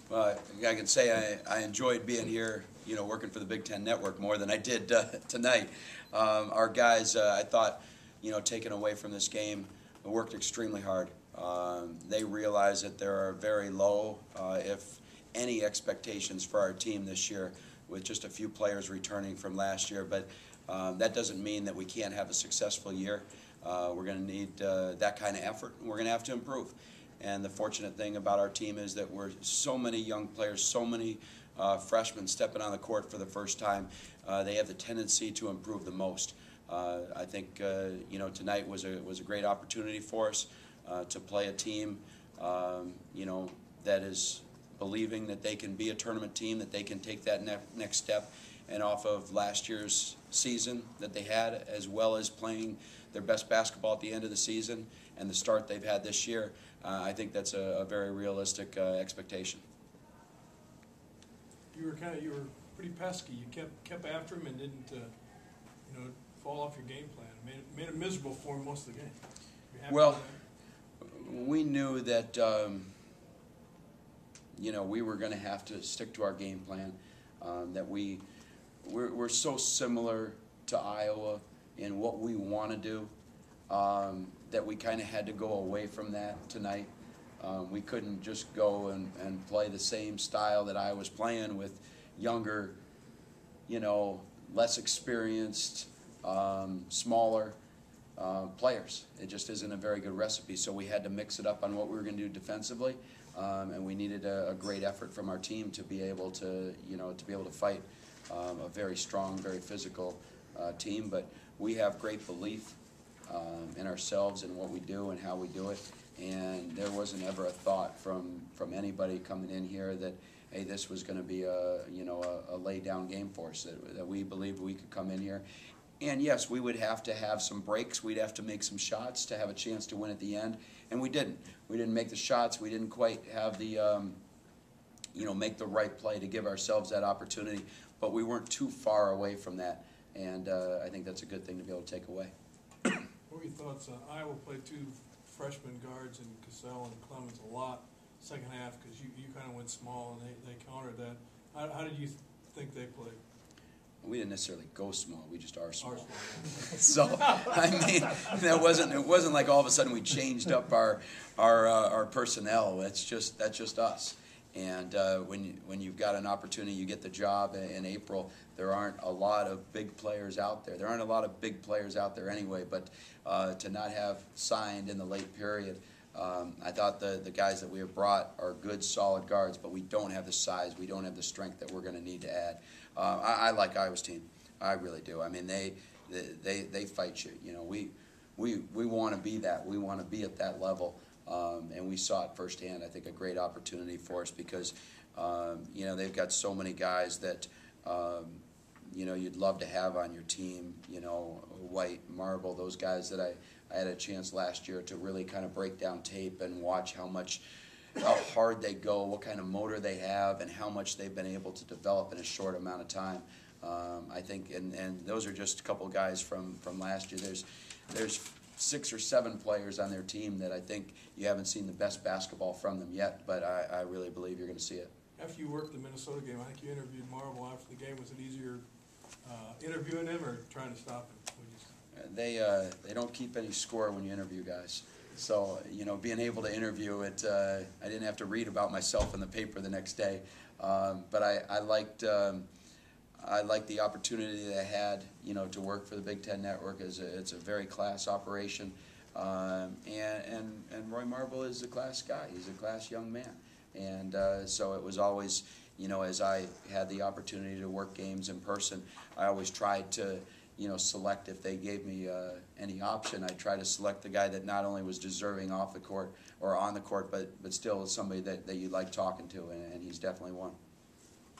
Well, I can say I enjoyed being here, working for the Big Ten Network more than I did tonight. Our guys, I thought, taken away from this game, worked extremely hard. They realize that there are very low, if any, expectations for our team this year, with just a few players returning from last year. But that doesn't mean that we can't have a successful year. We're going to need that kind of effort, and we're going to have to improve. And the fortunate thing about our team is that we're so many young players, so many freshmen stepping on the court for the first time. They have the tendency to improve the most. I think tonight was a great opportunity for us to play a team that is believing that they can be a tournament team, that they can take that next step, and off of last year's season that they had, as well as playing their best basketball at the end of the season and the start they've had this year. I think that's a very realistic expectation. You were pretty pesky. You kept after him and didn't fall off your game plan. Made it miserable for him most of the game. Well, we knew that we were going to have to stick to our game plan. That we're so similar to Iowa in what we want to do. That we kind of had to go away from that tonight. We couldn't just go and play the same style that I was playing with younger, less experienced, smaller players. It just isn't a very good recipe. So we had to mix it up on what we were going to do defensively, and we needed a great effort from our team to be able to, fight a very strong, very physical team. But we have great belief in ourselves and what we do and how we do it, and there wasn't ever a thought from anybody coming in here that, hey, this was going to be a lay down game for us, that we believed we could come in here. And yes, we would have to have some breaks. We'd have to make some shots to have a chance to win at the end, and we didn't. We didn't make the shots. We didn't quite have the make the right play to give ourselves that opportunity, but we weren't too far away from that, and I think that's a good thing to be able to take away. What were your thoughts? Iowa played two freshman guards in Cassell and Clemens a lot second half because you kind of went small and they countered that. How did you think they played? We didn't necessarily go small. We just are small. So I mean, it wasn't like all of a sudden we changed up our personnel. That's just us. And when you've got an opportunity, you get the job in April. There aren't a lot of big players out there. There aren't a lot of big players out there anyway. But to not have signed in the late period, I thought the guys that we have brought are good, solid guards. But we don't have the size. We don't have the strength that we're going to need to add. I like Iowa's team. I really do. I mean, they fight you. We want to be that. We want to be at that level. And we saw it firsthand. I think a great opportunity for us because, they've got so many guys that, you'd love to have on your team, White, Marble, those guys that I had a chance last year to really kind of break down tape and watch how hard they go, what kind of motor they have, and how much they've been able to develop in a short amount of time. I think, and those are just a couple of guys from last year. There's 6 or 7 players on their team that I think you haven't seen the best basketball from them yet, but I really believe you're going to see it. After you worked the Minnesota game, I think you interviewed Marble after the game. Was it easier interviewing him or trying to stop him? They don't keep any score when you interview guys. So, being able to interview it, I didn't have to read about myself in the paper the next day. But I liked the opportunity that I had, to work for the Big Ten Network. It's a very class operation. And Roy Marble is a class guy. He's a class young man. And so it was always, as I had the opportunity to work games in person, I always tried to, select, if they gave me any option, I tried to select the guy that not only was deserving off the court or on the court, but still was somebody that you like talking to, and he's definitely one.